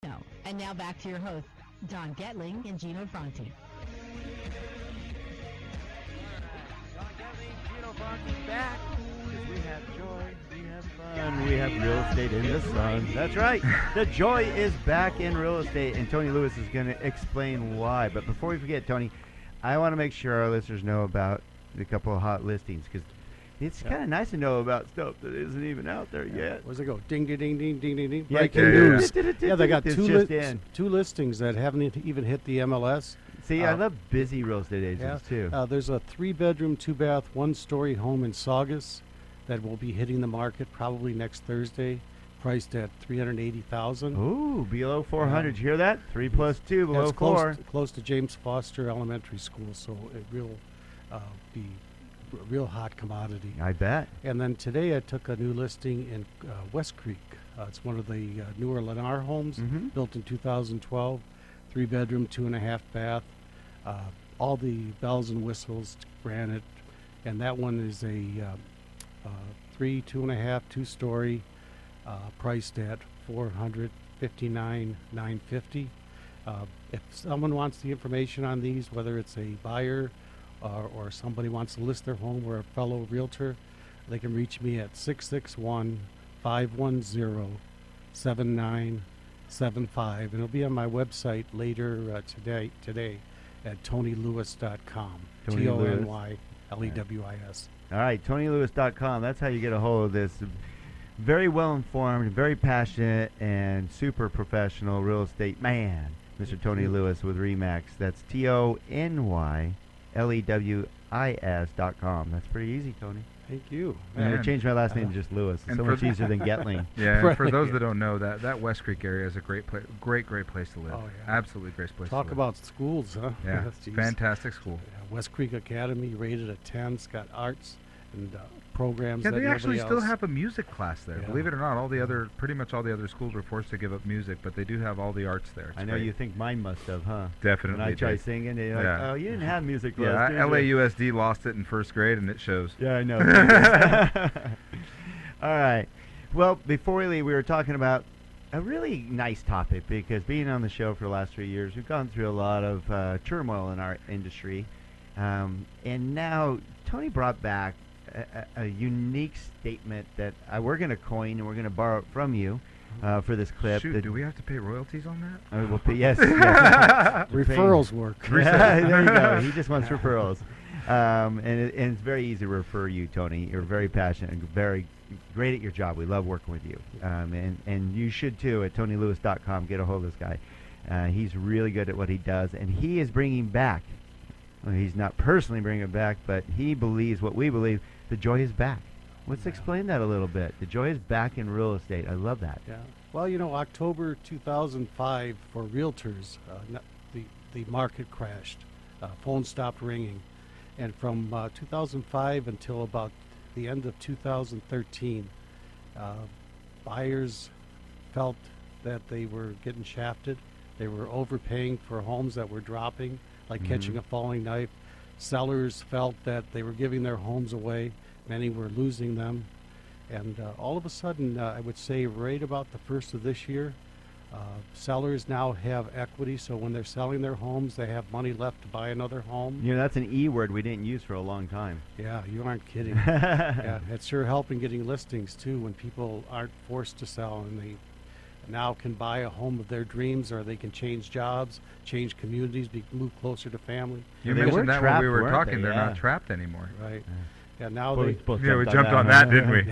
Gino. And now back to your hosts, Don Getling and Gino Franti. Don Getling, Gino Franti back. Because we have joy, we have fun, we have real estate in the sun. That's right. The joy is back in real estate, and Tony Lewis is going to explain why. But before we forget, Tony, I want to make sure our listeners know about a couple of hot listings, because it's kind of nice to know about stuff that isn't even out there yet. Where's it go? Ding, ding, ding, ding, ding, ding, ding. Yeah, Breaking news. Yeah, They got It's two just two listings that haven't even hit the MLS. See, I love busy real estate agents, too. There's a 3-bedroom, 2-bath, 1-story home in Saugus that will be hitting the market probably next Thursday, priced at $380,000. Ooh, below 400. Did you hear that? 3 plus 2, below That's 4. close to James Foster Elementary School, so it will be a real hot commodity. I bet. And then today I took a new listing in West Creek. It's one of the newer Lennar homes, built in 2012, 3-bedroom, 2.5 bath, all the bells and whistles, granite, and that one is a 2.5, 2-story, priced at $459,950. If someone wants the information on these, whether it's a buyer or somebody wants to list their home or a fellow realtor, they can reach me at 661-510-7975, and it'll be on my website later today at tonylewis.com. TonyLewis. All right, TonyLewis.com. That's how you get a hold of this very well-informed, very passionate, and super professional real estate man, Mr. Tony Lewis with REMAX. That's TonyLewis.com. That's pretty easy, Tony. Thank you. I changed my last name to just Lewis. It's so much easier than Getling. Yeah, and for those that don't know, that West Creek area is a great place to live. Oh, yeah. Absolutely great place to live. Talk about schools, huh? Yeah, Jeez. fantastic school. Yeah, West Creek Academy rated a 10. It's got arts and programs. Yeah, that they actually nobody still else. have a music class there. Yeah. Believe it or not, pretty much all the other schools were forced to give up music, but they do have all the arts there. It's I know great. you think mine must have, huh? Definitely. When I tried did. singing, they're like, Yeah. oh, you didn't have music Yeah, class, did you? LAUSD lost it in first grade, and it shows. Yeah, I know. All right. Well, before we leave, we were talking about a really nice topic, because being on the show for the last 3 years, we've gone through a lot of turmoil in our industry. And now Tony brought back a unique statement that we're going to coin, and we're going to borrow it from you for this clip. Shoot, do we have to pay royalties on that? We'll pay, yes. yes. Referrals work. Yeah, there you go. He just wants referrals. And it's very easy to refer you, Tony. You're very passionate and very great at your job. We love working with you. And you should, too, at TonyLewis.com. Get a hold of this guy. He's really good at what he does, and he is bringing back, well, he's not personally bringing it back, but he believes what we believe, the joy is back. Let's explain that a little bit. The joy is back in real estate. I love that. Yeah. Well, October 2005 for realtors, the market crashed. Phones stopped ringing. And from 2005 until about the end of 2013, buyers felt that they were getting shafted. They were overpaying for homes that were dropping, like catching a falling knife. Sellers felt that they were giving their homes away. Many were losing them. And all of a sudden, I would say right about the first of this year, sellers now have equity, so when they're selling their homes, they have money left to buy another home. That's an E word we didn't use for a long time. Yeah, you aren't kidding. Yeah, it's sure helping getting listings, too, when people aren't forced to sell and they now can buy a home of their dreams, or they can change jobs, change communities, move closer to family. You They were mentioned that when trapped, we were weren't talking. they? They're Yeah. not trapped anymore. Right. Yeah, now Both Yeah, we jumped on that, didn't we?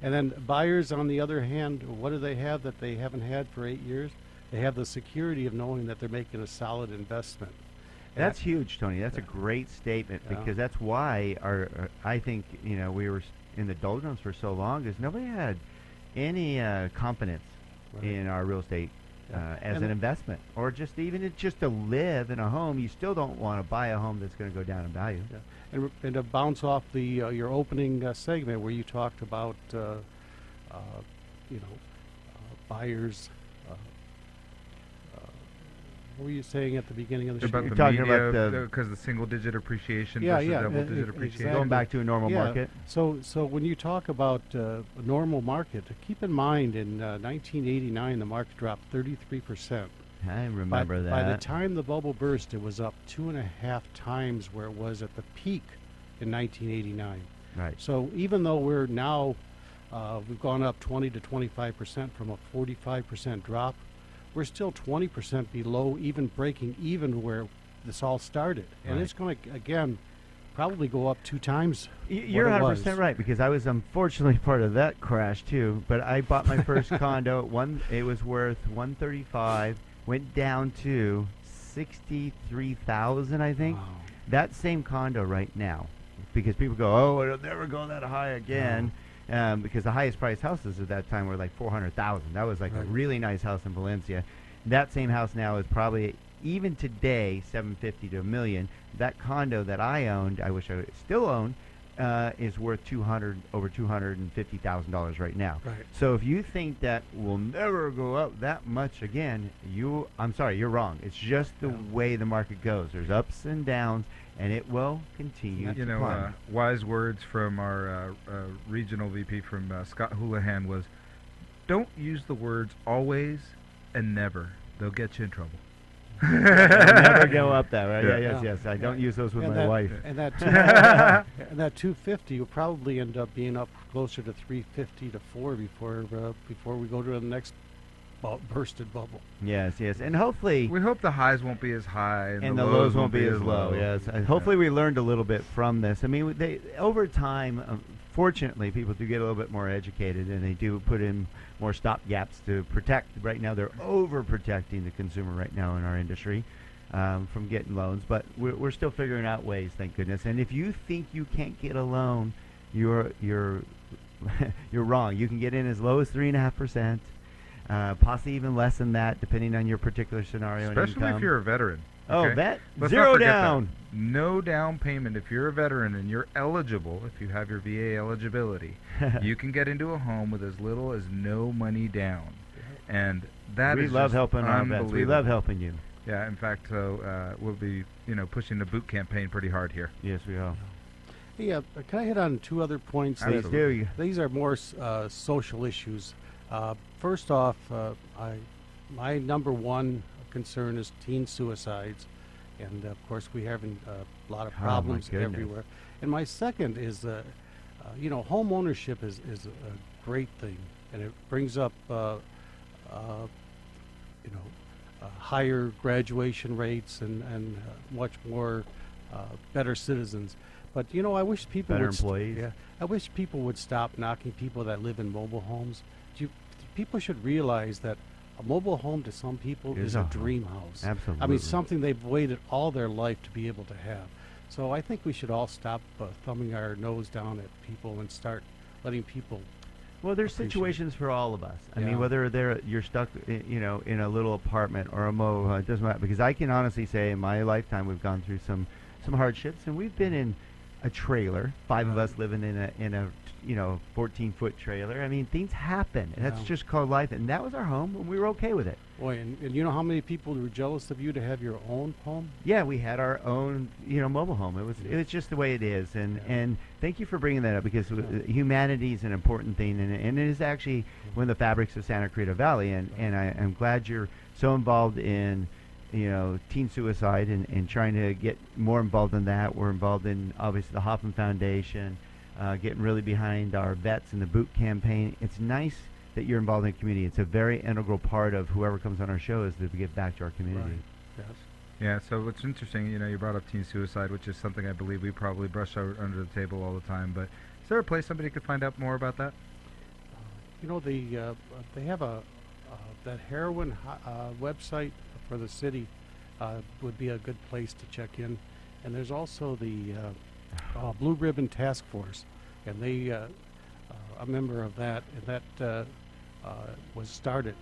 And then buyers, on the other hand, what do they have that they haven't had for 8 years? They have the security of knowing that they're making a solid investment. That's huge, Tony. That's a great statement, because that's why I think we were in the doldrums for so long, because nobody had any confidence in our real estate as an investment, or just to live in a home. You still don't want to buy a home that's going to go down in value. Yeah. And to bounce off your opening segment where you talked about buyers. what were you saying at the beginning of the show? About You're the talking media, about because the single-digit appreciation Yeah, versus yeah, double-digit exactly. appreciation. Going back to a normal Yeah. market. So when you talk about a normal market, keep in mind in 1989 the market dropped 33%. I remember that. By the time the bubble burst, it was up 2.5 times where it was at the peak in 1989. Right. So even though we're now we've gone up 20 to 25% from a 45% drop, we're still 20% below even breaking even where this all started, and Right. it's going to again probably go up 2 times. You're what it 100% was. right, because I was unfortunately part of that crash too. But I bought my first condo at it was worth 135, went down to 63,000, I think. Wow. That same condo right now, because people go, oh, it'll never go that high again. Because the highest priced houses at that time were like 400,000. That was like a Right. really nice house in Valencia. That same house now is probably, even today, 750 to a million. That condo that I owned, I wish I still own, is worth over $250,000 right now. Right. So if you think that will never go up that much again, I'm sorry, you're wrong. It's just the Yeah. way the market goes. There's ups and downs, and it will continue You to know, climb. wise words from our regional VP from Scott Houlihan was, don't use the words always and never. They'll get you in trouble. It'll never go up that, right? Yeah. Yeah, yes, Yeah. yes. I don't use those with And my that- wife. And that and that 250 will probably end up being up closer to 350 to 4 before we go to the next bursted bubble. Yes, yes. And hopefully, We hope the highs won't be as high and the lows won't be as low. Yes. And hopefully, we learned a little bit from this. I mean, over time, fortunately, people do get a little bit more educated, and they do put in more stop gaps to protect. Right now, they're overprotecting the consumer right now in our industry from getting loans. But we're still figuring out ways, thank goodness. And if you think you can't get a loan, you're you're wrong. You can get in as low as 3.5%. Possibly even less than that, depending on your particular scenario and Especially income. if you're a veteran. Oh, okay? that Let's zero not forget down. that. No down payment. If you're a veteran and you're eligible, if you have your VA eligibility, you can get into a home with as little as no money down. And that We is love just helping our vets. We love helping you. Yeah, in fact, so we'll be, pushing the boot campaign pretty hard here. Yes, we are. Hey, can I hit on 2 other points? Please do. These are more social issues. First off, my number one concern is teen suicides, and of course we having a lot of Oh, my problems goodness. everywhere. And my second is, home ownership is a great thing, and it brings up, higher graduation rates and much more better citizens. But I wish people Better would employees. Yeah, I wish people would stop knocking people that live in mobile homes. People should realize that a mobile home to some people Is is a a home. dream house. Absolutely. I mean, something they've waited all their life to be able to have. So I think we should all stop thumbing our nose down at people and start letting people. Well, there's Appreciate it. situations for all of us. I mean, Yeah. whether you're stuck, in a little apartment or a mobile, it doesn't matter. Because I can honestly say, in my lifetime, we've gone through some hardships, and we've been in a trailer. 5 of us living in a 14-foot trailer. I mean, things happen. That's Yeah. just called life, and that was our home, and we were okay with it. Boy, and you know how many people were jealous of you to have your own home? Yeah, we had our own, mobile home. It was just the way it is, and thank you for bringing that up, because humanity is an important thing, and it is actually one of the fabrics of Santa Cruz Valley, and I'm glad you're so involved in, teen suicide and trying to get more involved in that. We're involved in obviously the Hoffman Foundation, getting really behind our vets and the boot campaign. It's nice that you're involved in the community. It's a very integral part of whoever comes on our show is to give back to our community. Right. Yes. Yeah, so what's interesting, you brought up teen suicide, which is something I believe we probably brush out under the table all the time, but is there a place somebody could find out more about that? They have that heroin website for the city would be a good place to check in, and there's also the Blue Ribbon Task Force, and they a member of that, and that was started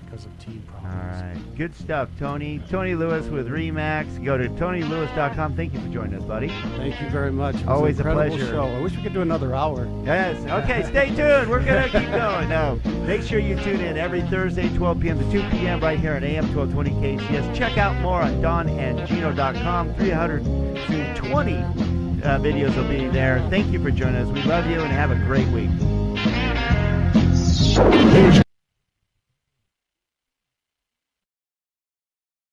because of teen All problems. right. Good stuff, Tony. Tony Lewis with Remax. Go to TonyLewis.com. Thank you for joining us, buddy. Thank you very much. It was Always an a incredible pleasure. show. I wish we could do another hour. Yes. Okay, stay tuned. We're going to keep going. No. Make sure you tune in every Thursday, 12 p.m. to 2 p.m. right here on AM 1220 KCS. Check out more on DonandGino.com. 320 videos will be there. Thank you for joining us. We love you and have a great week.